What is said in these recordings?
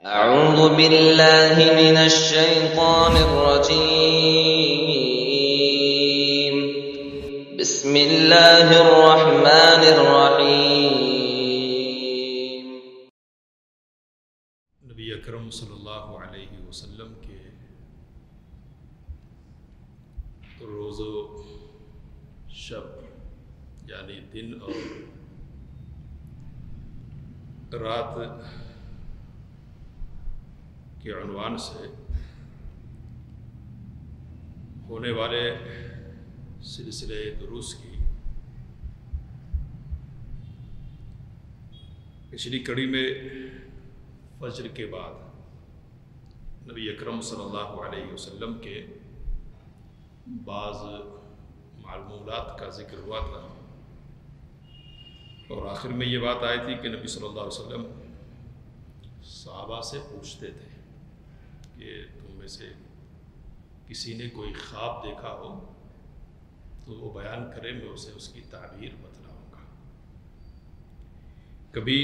أعوذ بالله من الشيطان الرجيم. بسم الله الرحمن الرحيم. نبی اکرم صلی اللہ علیہ وسلم کے روز و شب یعنی دن اور رات کے عنوان سے ہونے والے سلسلے دروس کی پچھلی کڑی میں فجر کے بعد نبی اکرم صلی اللہ علیہ وسلم کے بعض معلومات کا ذکر ہوا تھا اور آخر میں یہ بات آئی تھی کہ نبی صلی اللہ علیہ وسلم صحابہ سے پوچھتے تھے کہ تم میں سے کسی نے کوئی خواب دیکھا ہو تو وہ بیان کرے، میں اسے اس کی تعبیر بتلاؤں گا۔ کبھی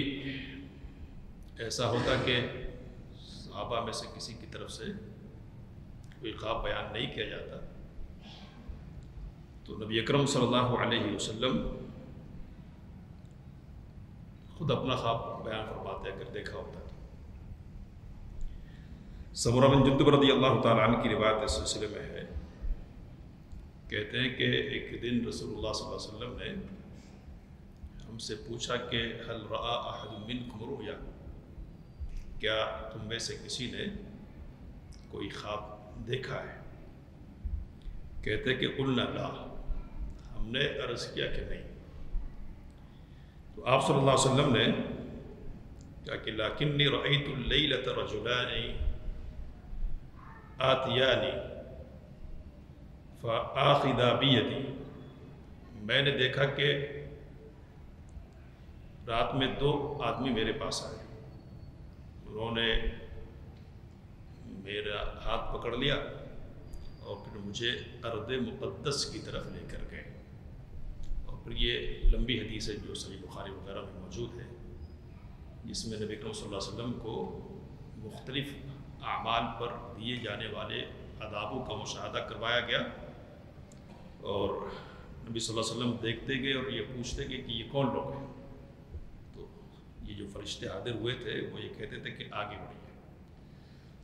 ایسا ہوتا کہ صحابہ میں سے کسی کی طرف سے کوئی خواب بیان نہیں کیا جاتا تو نبی اکرم صلی اللہ علیہ وسلم خود اپنا خواب بیان فرماتے اگر دیکھا ہوتا ہے۔ سمرہ بن جندب رضی اللہ تعالیٰ عنہ کی روایت اس سلسلے میں ہے، کہتے ہیں کہ ایک دن رسول اللہ صلی اللہ علیہ وسلم نے ہم سے پوچھا کہ هل رأى احد منکم رؤیا، کیا تم میں سے کسی نے کوئی خواب دیکھا ہے؟ کہتے کہ قلنا لا، ہم نے عرض کیا کہ نہیں۔ تو آپ صلی اللہ علیہ وسلم نے کہا کہ لیکنی رأیت اللیلۃ رجلان آتیانی فآخذا بیدی، میں نے دیکھا کہ رات میں دو آدمی میرے پاس آئے، انہوں نے میرا ہاتھ پکڑ لیا اور پھر مجھے ارض مقدس کی طرف لے کر گئے۔ اور پھر یہ لمبی حدیث ہے جو صحیح بخاری وغیرہ میں موجود ہے، جس میں نبی اکرم صلی اللہ علیہ وسلم کو مختلف اعمال پر دیے جانے والے آدابوں کا مشاہدہ کروایا گیا، اور نبی صلی اللہ علیہ وسلم دیکھتے گئے اور یہ پوچھتے گئے کہ یہ کون لوگ ہیں۔ تو یہ جو فرشتے حاضر ہوئے تھے وہ یہ کہتے تھے کہ آگے بڑھیے۔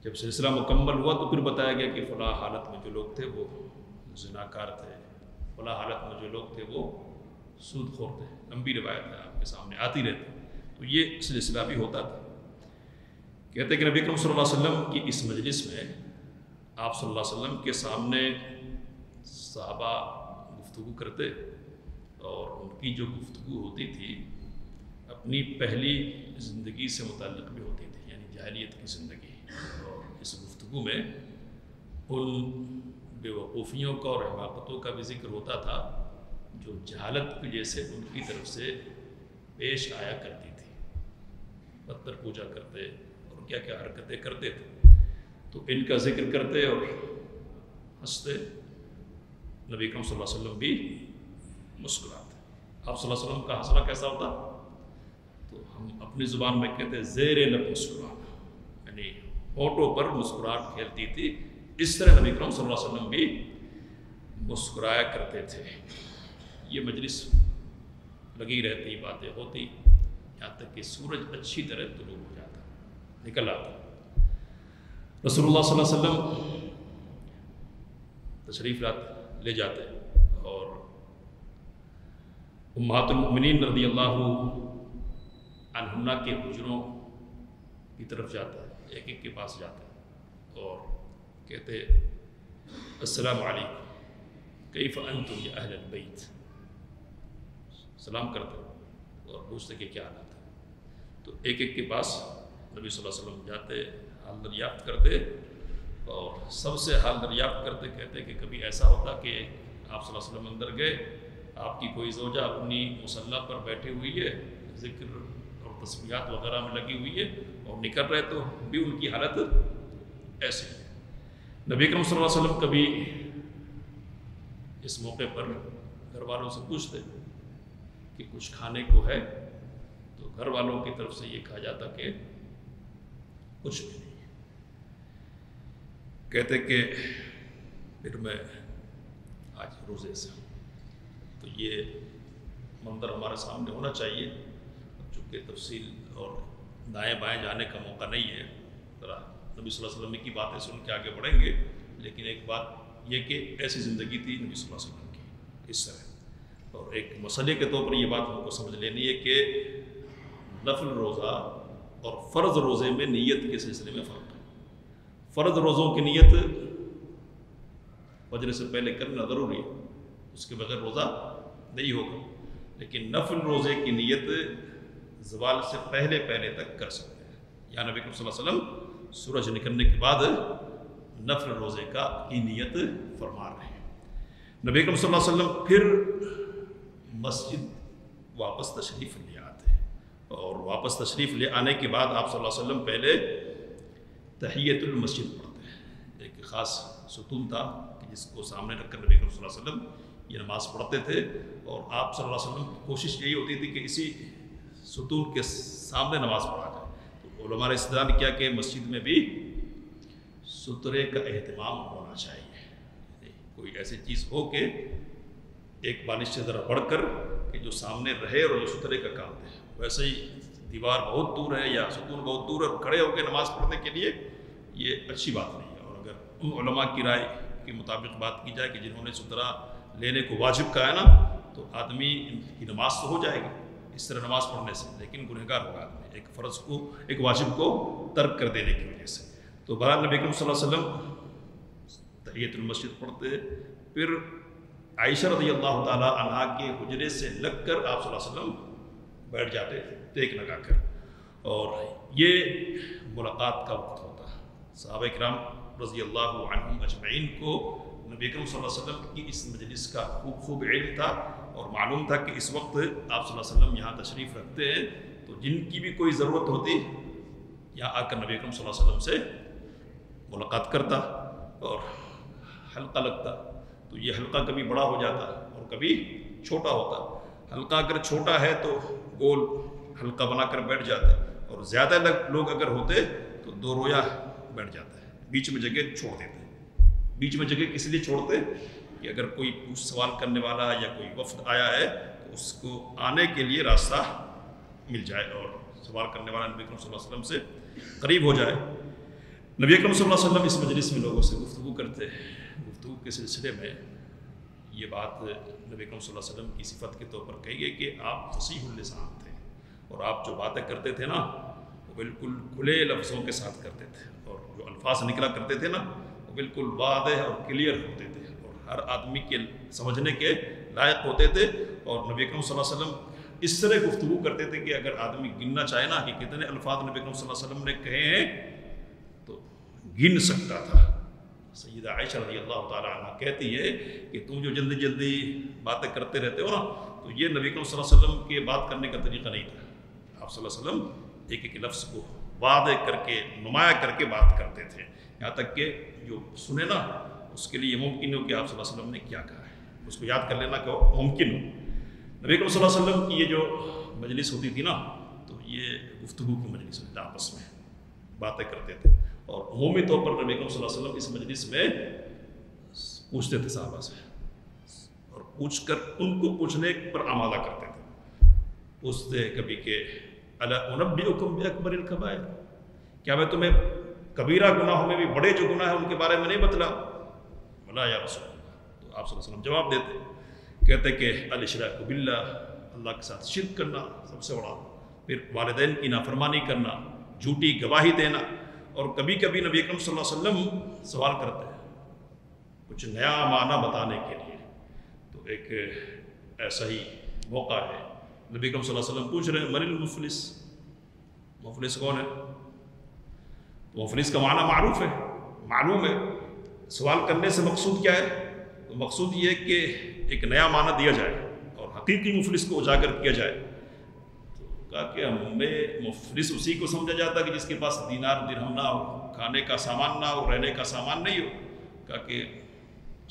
جب سلسلہ مکمل ہوا تو پھر بتایا گیا کہ فلاں حالت میں جو لوگ تھے وہ زناکار تھے، فلاں حالت میں جو لوگ تھے وہ سود خور تھے۔ لمبی روایت ہے، آپ کے سامنے آتی رہتی، تو یہ سلسلہ بھی ہوتا تھا۔ کہتے ہیں کہ نبی اکرم صلی اللہ علیہ وسلم کی اس مجلس میں آپ صلی اللہ علیہ وسلم کے سامنے صحابہ گفتگو کرتے اور ان کی جو گفتگو ہوتی تھی اپنی پہلی زندگی سے متعلق بھی ہوتی تھی، یعنی جاہلیت کی زندگی، اور اس گفتگو میں ان بے وقوفیوں کا اور حماقتوں کا بھی ذکر ہوتا تھا جو جہالت کی وجہ سے ان کی طرف سے پیش آیا کرتی تھی۔ پتھر پوجا کرتے اور کیا کیا حرکتیں کرتے تھے، تو ان کا ذکر کرتے اور ہنستے، نبی اکرم صلی اللہ علیہ وسلم بھی مسکراتے۔ آپ صلی اللہ علیہ وسلم کا ہنسنا کیسا ہوتا؟ تو ہم اپنی زبان میں کہتے ہیں زیر لب مسکرانا، یعنی ہونٹوں پر مسکراہٹ کھیلتی تھی، اس طرح نبی اکرم صلی اللہ علیہ وسلم بھی مسکرایا کرتے تھے۔ یہ مجلس لگی رہتی، باتیں ہوتی، یہاں تک کہ سورج اچھی طرح طلوع ہو جاتا، نکل آتا۔ رسول اللہ صلی اللہ علیہ وسلم تشریف لے جاتے اور امہات المؤمنین رضی اللہ عنہن کے حجروں کی طرف جاتا ہے، ایک ایک کے پاس جاتا ہے اور کہتے السلام علیکم کیف انتم یا اہل البیت، سلام کرتے اور پوچھتے کہ کیا حالات ہے۔ تو ایک ایک کے پاس نبی صلی اللہ علیہ وسلم جاتے، حال دریافت کرتے اور سب سے حال دریافت کرتے کہتے کہ کبھی ایسا ہوتا کہ آپ صلی اللہ علیہ وسلم اندر گئے، آپ کی کوئی زوجہ اپنی مصلی پر بیٹھی ہوئی ہے، ذکر اور تسبیحات وغیرہ میں لگی ہوئی ہے اور نکل رہے تو بھی ان کی حالت ایسی ہے۔ نبی اکرم صلی اللہ علیہ وسلم کبھی اس موقع پر گھر والوں سے پوچھتے کہ کچھ کھانے کو ہے، تو گھر والوں کی طرف سے یہ کہا جاتا کہ کچھ بھی نہیں۔ کہتے کہ پھر میں آج روزے سے ہوں، تو یہ منظر ہمارے سامنے ہونا چاہیے، چونکہ تفصیل اور دائیں بائیں جانے کا موقع نہیں ہے، ذرا نبی صلی اللہ علیہ وسلم کی باتیں سن کے آگے بڑھیں گے۔ لیکن ایک بات یہ کہ ایسی زندگی تھی نبی صلی اللہ علیہ وسلم کی اس طرح، اور ایک مسئلے کے طور پر یہ بات ہم کو سمجھ لینی ہے کہ نفل روزہ اور فرض روزے میں نیت کے سلسلے میں فرق ہے۔ فرض روزوں کی نیت فجر سے پہلے کرنا ضروری ہے، اس کے بغیر روزہ نہیں ہوگا، لیکن نفل روزے کی نیت زوال سے پہلے تک کر سکتے ہیں۔ یا نبی صلی اللہ علیہ وسلم سورج نکلنے کے بعد نفل روزے کی نیت فرما رہے ہیں۔ نبی صلی اللہ علیہ وسلم پھر مسجد واپس تشریف لے آتے ہیں، اور واپس تشریف لے آنے کے بعد آپ صلی اللہ علیہ وسلم پہلے تحیت المسجد پڑھتے ہیں۔ ایک خاص ستون تھا کہ جس کو سامنے رکھ کر نبی صلی اللہ علیہ وسلم یہ نماز پڑھتے تھے، اور آپ صلی اللہ علیہ وسلم کی کوشش یہی ہوتی تھی کہ اسی ستون کے سامنے نماز پڑھا جائے۔ تو علماء نے استدلال کیا کہ مسجد میں بھی سترے کا اہتمام ہونا چاہیے، کوئی ایسی چیز ہو کہ ایک بالش سے ذرا بڑھ کر کہ جو سامنے رہے اور جو سترے کا کام دے۔ ویسے ہی دیوار بہت دور ہے یا ستون بہت دور ہے اور کھڑے ہو کے نماز پڑھنے کے لیے یہ اچھی بات نہیں ہے۔ اور اگر ان علماء کی رائے کے مطابق بات کی جائے کہ جنہوں نے سترہ لینے کو واجب کہا ہے نا، تو آدمی کی نماز تو ہو جائے گی اس طرح نماز پڑھنے سے، لیکن گنہگار ہوگا آدمی ایک فرض کو، ایک واجب کو ترک کر دینے کی وجہ سے۔ تو بہرحال نبی کریم صلی اللہ علیہ وسلم تحیت المسجد پڑھتے، پھر عائشہ رضی اللہ تعالیٰ عنہا کے حجرے سے لگ کر آپ صلی اللہ علیہ وسلم بیٹھ جاتے ٹیک لگا کر، اور یہ ملاقات کا وقت ہوتا۔ صحابہ کرام رضی اللہ عنہم اجمعین کو نبی کریم صلی اللہ علیہ وسلم کی اس مجلس کا خوب علم تھا، اور معلوم تھا کہ اس وقت آپ صلی اللہ علیہ وسلم یہاں تشریف رکھتے ہیں، تو جن کی بھی کوئی ضرورت ہوتی یہاں آ کر نبی کریم صلی اللہ علیہ وسلم سے ملاقات کرتا اور حلقہ لگتا۔ تو یہ حلقہ کبھی بڑا ہو جاتا اور کبھی چھوٹا ہوتا۔ حلقہ اگر چھوٹا ہے تو گول حلقہ بنا کر بیٹھ جاتے، اور زیادہ لوگ اگر ہوتے تو دو رویا بیٹھ جاتا ہے، بیچ میں جگہ چھوڑ دیتے۔ بیچ میں جگہ کس لیے چھوڑتے کہ اگر کوئی پوچھ سوال کرنے والا یا کوئی وفد آیا ہے تو اس کو آنے کے لیے راستہ مل جائے اور سوال کرنے والا نبی اکرم صلی اللہ علیہ وسلم سے قریب ہو جائے۔ نبی اکرم صلی اللہ علیہ وسلم اس مجلس میں لوگوں سے گفتگو کرتے، گفتگو کے سلسلے میں یہ بات نبی اکرم صلی اللہ علیہ وسلم کی صفت کے طور پر کہی گئی کہ آپ فصیح اللسان تھے، اور آپ جو باتیں کرتے تھے نا وہ بالکل کھلے لفظوں کے ساتھ کرتے تھے، اور جو الفاظ نکلا کرتے تھے نا وہ بالکل واضح اور کلیئر ہوتے تھے اور ہر آدمی کے سمجھنے کے لائق ہوتے تھے۔ اور نبی اکرم صلی اللہ علیہ وسلم اس طرح گفتگو کرتے تھے کہ اگر آدمی گننا چاہے نا کہ کتنے الفاظ نبی اکرم صلی اللہ علیہ وسلم نے کہے ہیں تو گن سکتا تھا۔ سیدہ عائشہ رضی اللہ تعالیٰ عنہ کہتی ہے کہ تم جو جلدی جلدی باتیں کرتے رہتے ہو نا، تو یہ نبی اکرم صلی اللہ علیہ وسلم کے بات کرنے کا طریقہ نہیں تھا۔ آپ صلی اللہ علیہ وسلم ایک ایک لفظ کو واضح کر کے نمایاں کر کے بات کرتے تھے، یہاں تک کہ جو سنے نا اس کے لیے یہ ممکن ہو کہ آپ صلی اللہ علیہ وسلم نے کیا کہا ہے، اس کو یاد کر لینا کہ ممکن ہو۔ نبی اکرم صلی اللہ علیہ وسلم کی یہ جو مجلس ہوتی تھی نا، تو یہ گفتگو کی مجلس ہوتی تھی، آپس میں باتیں کرتے تھے، اور عمومی طور پر نبی اکرم صلی اللہ علیہ وسلم اس مجلس میں پوچھتے تھے صحابہ سے، اور پوچھ کر ان کو پوچھنے پر آمادہ کرتے تھے۔ پوچھتے کبھی کہ الا انبئکم باکبر الکبائر، کیا میں تمہیں کبیرہ گناہوں میں بھی بڑے جو گناہ ہیں ان کے بارے میں نہیں بتلا؟ بلا یا رسول اللہ۔ تو آپ صلی اللہ علیہ وسلم جواب دیتے، کہتے کہ الاشراک باللہ، اللہ کے ساتھ شرک کرنا سب سے بڑا، پھر والدین کی نافرمانی کرنا، جھوٹی گواہی دینا، اور کبھی کبھی نبی اکرم صلی اللہ علیہ وسلم سوال کرتے ہیں کچھ نیا معنی بتانے کے لیے۔ تو ایک ایسا ہی موقع ہے، نبی اکرم صلی اللہ علیہ وسلم پوچھ رہے ہیں من المفلس، مفلس کون ہے؟ تو مفلس کا معنی معروف ہے، معلوم ہے۔ سوال کرنے سے مقصود کیا ہے؟ تو مقصود یہ ہے کہ ایک نیا معنی دیا جائے اور حقیقی مفلس کو اجاگر کیا جائے۔ تو کہا کہ ہمیں مفلس اسی کو سمجھا جاتا ہے کہ جس کے پاس دینار درہم نہ ہو، کھانے کا سامان نہ ہو، رہنے کا سامان نہیں ہو۔ کہا کہ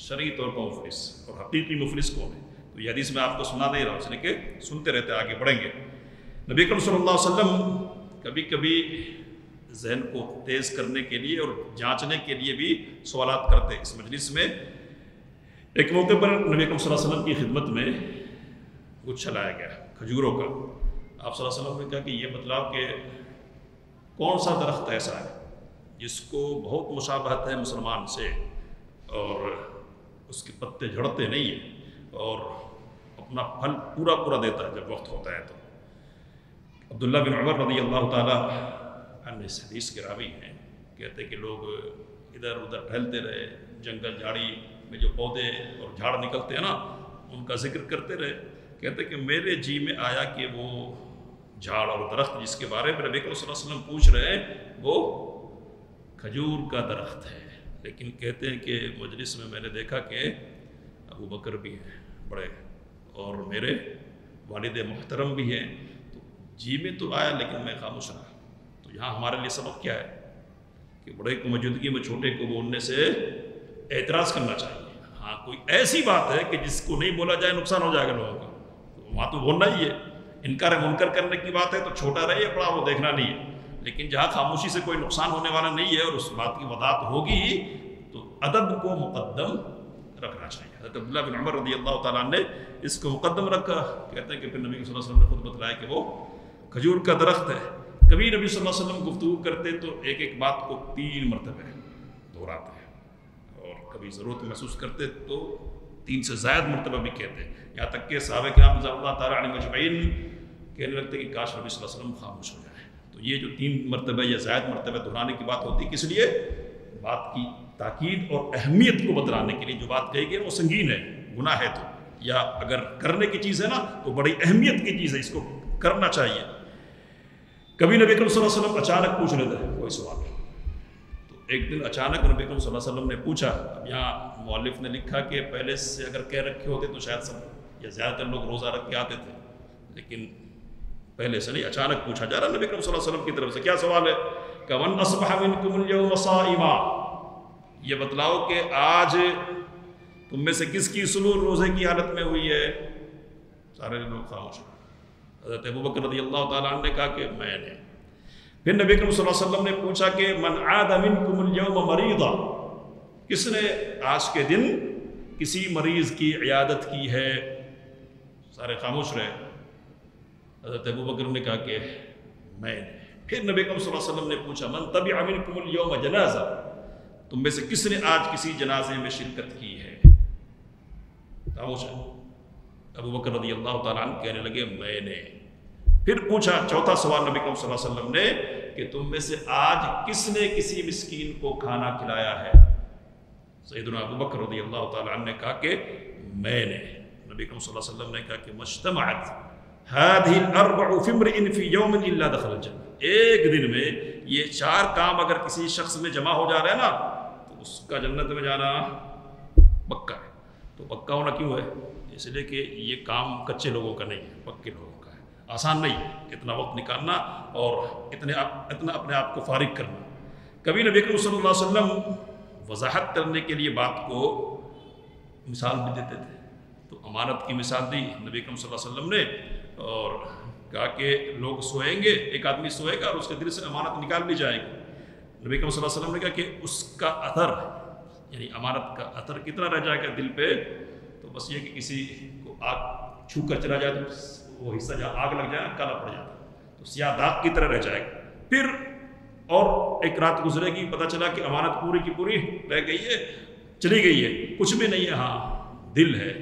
شرعی طور پر مفلس اور حقیقی مفلس کون ہے؟ تو یہ حدیث میں آپ کو سنا نہیں رہا ہوں، اس لیے کہ سنتے رہتے آگے بڑھیں گے۔ نبی اکرم صلی اللہ علیہ وسلم کبھی کبھی ذہن کو تیز کرنے کے لیے اور جانچنے کے لیے بھی سوالات کرتے. اس مجلس میں ایک موقع پر نبی اکرم صلی اللہ علیہ وسلم کی خدمت میں گچھا لایا گیا کھجوروں کا. آپ صلی اللہ علیہ وسلم نے کہا کہ یہ بتلاؤ کہ کون سا درخت ایسا ہے جس کو بہت مشابہت ہے مسلمان سے اور اس کے پتے جھڑتے نہیں ہیں اور اپنا پھل پورا پورا دیتا ہے جب وقت ہوتا ہے. تو عبداللہ بن عمر رضی اللہ تعالیٰ عنہ اس حدیث کے راوی ہیں. کہتے کہ لوگ ادھر ادھر ٹہلتے رہے, جنگل جھاڑی میں جو پودے اور جھاڑ نکلتے ہیں نا ان کا ذکر کرتے رہے. کہتے کہ میرے جی میں آیا کہ وہ جھاڑ اور درخت جس کے بارے میں نبی صلی اللہ علیہ وسلم پوچھ رہے ہیں وہ کھجور کا درخت ہے. لیکن کہتے ہیں کہ مجلس میں نے دیکھا کہ ابو بکر بھی ہیں بڑے اور میرے والد محترم بھی ہیں. تو جی میں تو آیا لیکن میں خاموش رہا. تو یہاں ہمارے لیے سبق کیا ہے کہ بڑے کی موجودگی میں چھوٹے کو بولنے سے اعتراض کرنا چاہیے. ہاں کوئی ایسی بات ہے کہ جس کو نہیں بولا جائے نقصان ہو جائے گا لوگوں کا تو وہاں تو بولنا ہی ہے. انکار منکر کرنے کی بات ہے تو چھوٹا رہے یا بڑا وہ دیکھنا نہیں ہے. لیکن جہاں خاموشی سے کوئی نقصان ہونے والا نہیں ہے اور اس بات کی وضاحت ہوگی تو ادب کو مقدم رکھنا چاہیے. حضرت عبداللہ بن عمر رضی اللہ تعالیٰ نے اس کو مقدم رکھا. کہتے ہیں کہ پھر نبی صلی اللہ علیہ وسلم نے خود بتلایا کہ وہ کھجور کا درخت ہے. کبھی نبی صلی اللہ علیہ وسلم گفتگو کرتے تو ایک ایک بات کو 3 مرتبہ دہراتے ہیں اور کبھی ضرورت محسوس کرتے تو 3 سے زائد مرتبہ بھی کہتے ہیں. یہاں تک کہ صحابہ کرام رضی اللہ تعالیٰ عنہم اجمعین کہنے لگتے کہ کاش نبی صلی اللہ علیہ وسلم خاموش ہو جائے. تو یہ جو 3 مرتبہ یا زائد مرتبہ دہرانے کی بات ہوتی ہے کس لیے؟ بات کی تاکید اور اہمیت کو بتلانے کے لیے. جو بات کہی گئی وہ سنگین ہے, گناہ ہے تو یا اگر کرنے کی چیز ہے نا تو بڑی اہمیت کی چیز ہے, اس کو کرنا چاہیے. کبھی نبی اکرم صلی اللہ علیہ وسلم اچانک پوچھ لیتے ہیں کوئی سوال. تو ایک دن اچانک نبی اکرم صلی اللہ علیہ وسلم نے پوچھا. اب یہاں مؤلف نے لکھا کہ پہلے سے اگر کہہ رکھے ہوتے تو شاید سب یا زیادہ تر لوگ روزہ رکھ کے آتے تھے, لیکن پہلے سے نہیں, اچانک پوچھا جا رہا نبی اکرم صلی اللہ علیہ وسلم کی طرف سے. کیا سوال ہے؟ کہ من اصبح منکم اليوم صائما, یہ بتلاؤ کہ آج تم میں سے کس کی صبح روزے کی حالت میں ہوئی ہے؟ سارے لوگ خاموش. حضرت ابو بکر رضی اللہ تعالیٰ عنہ نے کہا کہ میں نے. پھر نبی اکرم صلی اللہ علیہ وسلم نے پوچھا کہ من عاد منکم اليوم مریضا, کس نے آج کے دن کسی مریض کی عیادت کی ہے؟ سارے خاموش رہے. حضرت ابو بکر نے کہا کہ میں نے. پھر نبی اکرم صلی اللہ علیہ وسلم نے پوچھا من تبع منکم اليوم جنازہ, تم میں سے کس نے آج کسی جنازے میں شرکت کی ہے؟ خاموش ہے. ابو بکر رضی اللہ تعالیٰ عنہ کہنے لگے میں نے. پھر پوچھا چوتھا سوال نبی اکرم صلی اللہ علیہ وسلم نے کہ تم میں سے آج کس نے کسی مسکین کو کھانا کھلایا ہے؟ سیدنا ابو بکر رضی اللہ تعالیٰ عنہ نے کہا کہ میں نے. نبی اکرم صلی اللہ علیہ وسلم نے کہا کہ مجتمعت هذه الاربع في امرئ في يوم الا دخل الجنہ, ایک دن میں یہ 4 کام اگر کسی شخص میں جمع ہو جا رہے ہیں نا تو اس کا جنت میں جانا پکا ہے. تو پکا ہونا کیوں ہے؟ اس لیے کہ یہ کام کچے لوگوں کا نہیں ہے, پکے لوگوں کا ہے. آسان نہیں ہے اتنا وقت نکالنا اور اتنا اپنے آپ کو فارغ کرنا. کبھی نبی اکرم صلی اللہ علیہ وسلم وضاحت کرنے کے لیے بات کو مثال بھی دیتے تھے. تو امانت کی مثال دی نبی اکرم صلی اللہ علیہ وسلم نے اور کہا کہ لوگ سوئیں گے, ایک آدمی سوئے گا اور اس کے دل سے امانت نکال لی جائے گی. نبی اکرم صلی اللہ علیہ وسلم نے کہا کہ اس کا اثر یعنی امانت کا اثر کتنا رہ جائے گا دل پہ؟ تو بس یہ کہ کسی کو آگ چھو کر چلا جائے تو وہ حصہ جہاں آگ لگ جائے کالا پڑ جاتا تو سیاہ داغ کی طرح رہ جائے گا. پھر اور ایک رات گزرے گی, پتہ چلا کہ امانت پوری کی پوری رہ گئی ہے, چلی گئی ہے, کچھ بھی نہیں ہے, ہاں دل ہے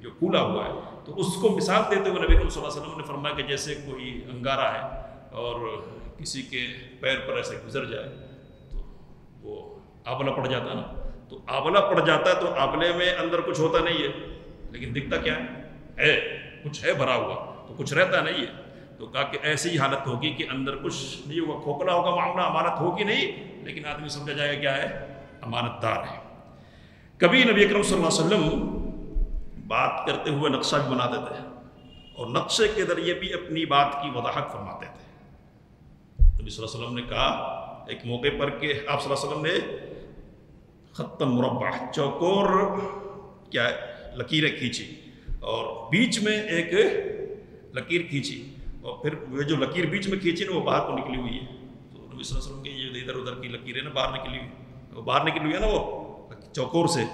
جو پھولا ہوا ہے. تو اس کو مثال دیتے ہوئے نبی صلی اللہ علیہ وسلم نے فرمایا کہ جیسے کوئی انگارہ ہے اور کسی کے پیر پر ایسے گزر جائے تو وہ آبلہ پڑ جاتا ہے نا. تو آبلہ پڑ جاتا ہے تو آبلے میں اندر کچھ ہوتا نہیں ہے, لیکن دکھتا کیا ہے کچھ ہے بھرا ہوا, تو کچھ رہتا نہیں ہے. تو کہا کہ ایسی ہی حالت ہوگی کہ اندر کچھ نہیں ہوگا, کھوکھلا ہوگا معاملہ, امانت ہوگی نہیں, لیکن آدمی سمجھا جائے گا کیا ہے امانت دار ہے. کبھی نبی اکرم صلی اللہ علیہ وسلم بات کرتے ہوئے نقشہ بھی بناتے تھے اور نقشے کے ذریعے بھی اپنی بات کی وضاحت فرماتے تھے. نبی صلی اللہ علیہ وسلم نے کہا ایک موقع پر کہ آپ صلی اللہ علیہ وسلم نے خط مربع چوکور کیا لکیریں کھینچی اور بیچ میں ایک لکیر کھینچی اور پھر وہ جو لکیر بیچ میں کھینچی نا وہ باہر کو نکلی ہوئی ہے. تو نبی نبی صلی اللہ علیہ وسلم کے یہ ادھر ادھر کی لکیریں نا باہر نکلی ہوئی، وہ باہر نکلی ہوئی ہے نا وہ چوکور سے،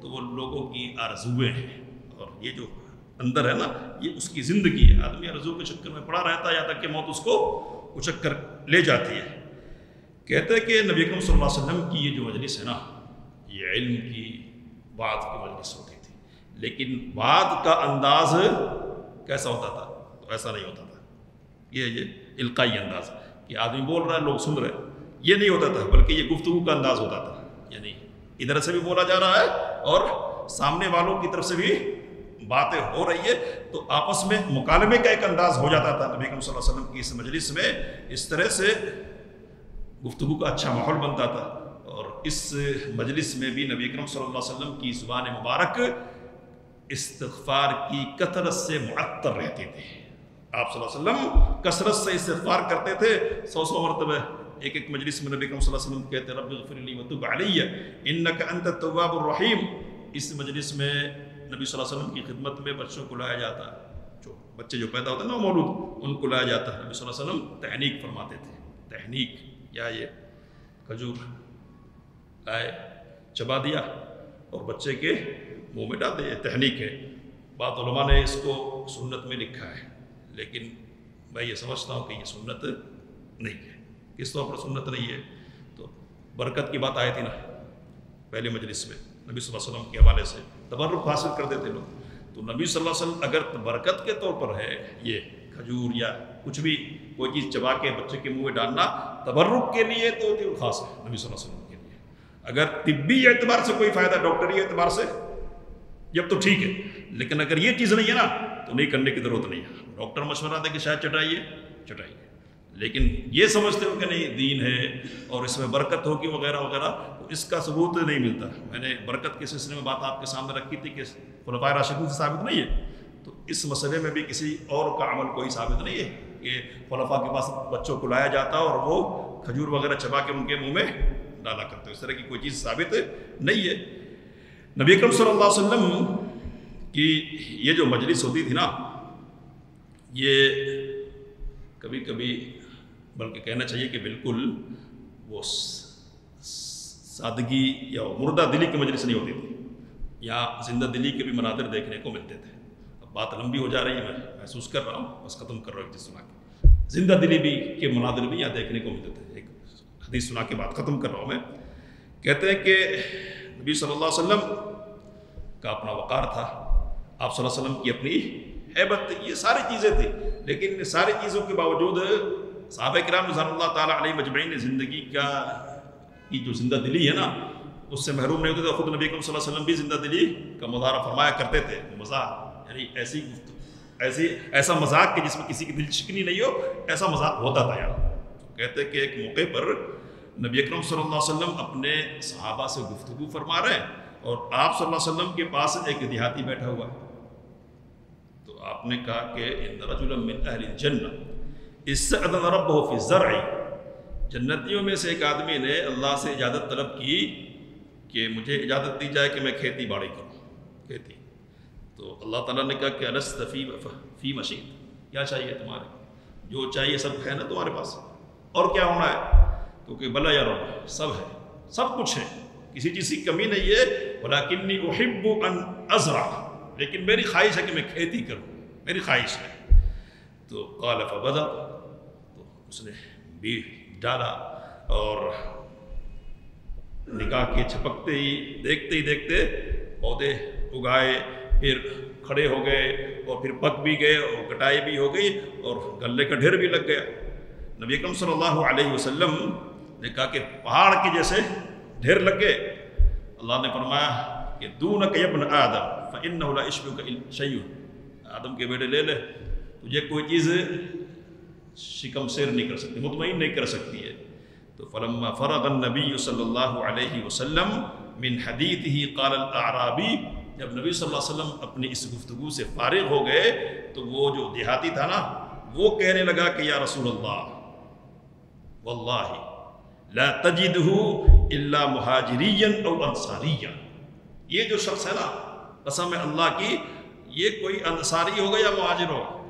تو وہ لوگوں کی آرزویں ہیں، اور یہ جو اندر ہے نا یہ اس کی زندگی ہے. آدمی آرزو کے چکر میں پڑا رہتا ہے یہاں تک کہ موت اس کو اچک کر لے جاتی ہے. کہتے ہیں کہ نبی اکرم صلی اللہ علیہ وسلم کی یہ جو مجلس ہے نا یہ علم کی بات کی مجلس ہوتی تھی، لیکن بات کا انداز کیسا ہوتا تھا؟ تو ایسا نہیں ہوتا تھا، یہ القائی انداز کہ آدمی بول رہا ہے لوگ سن رہے ہیں، یہ نہیں ہوتا تھا، بلکہ یہ گفتگو کا انداز ہوتا تھا. یعنی ادھر سے بھی بولا جا رہا ہے اور سامنے والوں کی طرف سے بھی باتیں ہو رہی ہے، تو آپس میں مکالمے کا ایک انداز ہو جاتا تھا. نبی اکرم صلی اللہ علیہ وسلم کی اس مجلس میں اس طرح سے گفتگو کا اچھا ماحول بنتا تھا. اور اس مجلس میں بھی نبی اکرم صلی اللہ علیہ وسلم کی زبان مبارک استغفار کی کثرت سے معطر رہتی تھی. آپ صلی اللہ علیہ وسلم کثرت سے استغفار کرتے تھے، 100 مرتبہ ایک مجلس میں نبی اکرم صلی اللہ علیہ وسلم کہتے رب اغفر لی وتب علی انک انت التواب الرحیم. اس مجلس میں نبی صلی اللہ علیہ وسلم کی خدمت میں بچوں کو لایا جاتا، جو بچے جو پیدا ہوتے ہیں نا مولود، ان کو لایا جاتا. نبی صلی اللہ علیہ وسلم تحنیک فرماتے تھے. تحنیک یا یہ کھجور لائے چبا دیا اور بچے کے منہ میں ڈال دیا، تحنیک ہے. بعض علماء نے اس کو سنت میں لکھا ہے، لیکن میں یہ سمجھتا ہوں کہ یہ سنت نہیں ہے. کس طور پر سنت نہیں ہے؟ تو برکت کی بات آئی تھی نا پہلے مجلس میں، نبی صلی اللہ علیہ وسلم کے حوالے سے تبرک حاصل کرتے تھے لوگ. تو نبی صلی اللہ علیہ وسلم اگر برکت کے طور پر ہے یہ کھجور یا کچھ بھی کوئی چیز چبا کے بچے کے منہ میں ڈالنا تبرک کے لیے، تو خاص ہے نبی صلی اللہ علیہ وسلم کے لیے. اگر طبی اعتبار سے کوئی فائدہ، ڈاکٹری اعتبار سے جب تو ٹھیک ہے، لیکن اگر یہ چیز نہیں ہے نا تو نہیں کرنے کی ضرورت نہیں ہے. ڈاکٹر مشورہ دے کہ شاید چٹائیے، لیکن یہ سمجھتے ہو کہ نہیں دین ہے اور اس میں برکت ہوگی وغیرہ وغیرہ، تو اس کا ثبوت نہیں ملتا. میں نے برکت کے سلسلے میں بات آپ کے سامنے رکھی تھی کہ خلفائے راشدین سے ثابت نہیں ہے، تو اس مسئلے میں بھی کسی اور کا عمل کوئی ثابت نہیں ہے کہ خلفاء کے پاس بچوں کو لایا جاتا اور وہ کھجور وغیرہ چبا کے ان کے منہ میں ڈالا کرتے. اس طرح کی کوئی چیز ثابت نہیں ہے. نبی اکرم صلی اللہ علیہ وسلم کی یہ جو مجلس ہوتی تھی نا، یہ کبھی کبھی بلکہ کہنا چاہیے کہ بالکل وہ سادگی یا مردہ دلی کی مجلس نہیں ہوتی تھی. یہاں زندہ دلی کے بھی مناظر دیکھنے کو ملتے تھے. اب بات لمبی ہو جا رہی ہے، میں محسوس کر رہا ہوں، بس ختم کر رہا ہوں. ایک چیز سنا کے زندہ دلی بھی کے مناظر بھی یہاں دیکھنے کو ملتے تھے. ایک حدیث سنا کے بات ختم کر رہا ہوں میں. کہتے ہیں کہ نبی صلی اللہ علیہ وسلم کا اپنا وقار تھا، آپ صلی اللہ علیہ وسلم کی اپنی ہیبت تھی، یہ ساری چیزیں تھیں. لیکن ساری چیزوں کے باوجود صحابہ کرام رضوان اللہ تعالیٰ علیہ مجمعین نے زندگی کی جو زندہ دلی ہے نا اس سے محروم نہیں ہوتے تھے. خود نبی اکرم صلی اللہ علیہ وسلم بھی زندہ دلی کا مظاہرہ فرمایا کرتے تھے. مزاح یعنی ایسا مذاق کہ جس میں کسی کی دل شکنی نہیں ہو، ایسا مذاق ہوتا تھا یہاں. کہتے کہ ایک موقع پر نبی اکرم صلی اللہ علیہ وسلم اپنے صحابہ سے گفتگو فرما رہے ہیں اور آپ صلی اللہ علیہ وسلم کے پاس ایک دیہاتی بیٹھا ہوا ہے. تو آپ نے کہا کہ ان رجلا من اہل الجنہ استأذن ربہ فی الزرع، جنتیوں میں سے ایک آدمی نے اللہ سے اجازت طلب کی کہ مجھے اجازت دی جائے کہ میں کھیتی باڑی کروں، کھیتی. تو اللہ تعالیٰ نے کہا کہ الست فی مشیت، کیا چاہیے تمہارے، جو چاہیے سب ہے نا تمہارے پاس، اور کیا ہونا ہے؟ کیونکہ بلا یا رب سب ہے، سب کچھ ہے، کسی چیز کی کمی نہیں ہے. ولکنی احب ان ازرع، لیکن میری خواہش ہے کہ میں کھیتی کروں، میری خواہش ہے. تو قال فبدأ، تو اس نے بھی ڈالا اور نگاہ کے چھپکتے ہی دیکھتے پودے اگائے، پھر کھڑے ہو گئے اور پھر پک بھی گئے اور کٹائی بھی ہو گئی اور غلے کا ڈھیر بھی لگ گیا. نبی اکرم صلی اللہ علیہ وسلم نے کہا کہ پہاڑ کے جیسے ڈھیر لگ گئے. اللہ نے فرمایا کہ دونک یا ابن آدم فإنہ لا یشبہک شیء، آدم کے بیٹے لے لے، تجھے کوئی چیز شکم سیر نہیں کر سکتی، مطمئن نہیں کر سکتی ہے. تو فلما فرغ النبی صلی اللہ علیہ وسلم من حدیثہ قال الاعرابی، جب نبی صلی اللہ علیہ وسلم اپنی اس گفتگو سے فارغ ہو گئے تو وہ جو دیہاتی تھا نا وہ کہنے لگا کہ یا رسول اللہ واللہ لا تجدہ الا مہاجریا او انصاریا، یہ جو شخص ہے نا قسم اللہ کی یہ کوئی انصاری ہوگا یا مہاجر ہوگا،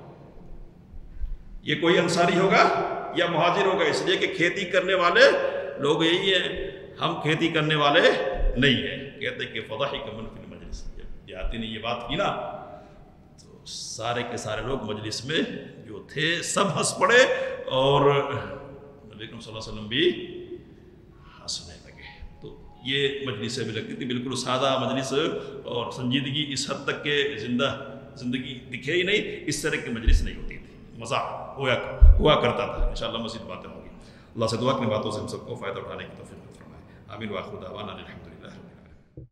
یہ کوئی انصاری ہوگا یا مہاجروں کا اس لیے کہ کھیتی کرنے والے لوگ یہی ہیں، ہم کھیتی کرنے والے نہیں ہیں. کہتے کہ فضحک من فی المجلس، جب دیہاتی نے یہ بات کی نا تو سارے کے سارے لوگ مجلس میں جو تھے سب ہنس پڑے، اور نبی اکرم صلی اللہ علیہ وسلم بھی ہنسنے لگے. تو یہ مجلسیں بھی لگتی تھی بالکل سادہ مجلس، اور سنجیدگی اس حد تک کہ زندگی دکھے ہی نہیں، اس طرح کی مجلس نہیں ہوتی تھی، مزاح ہوا کرتا تھا. انشاءاللہ مزید باتیں ہوں گی. اللہ سے دعا کہ باتوں سے ہم سب کو فائدہ اٹھانے کی توفیق فرمائے. آمین. وآخر دعوانا الحمدللہ.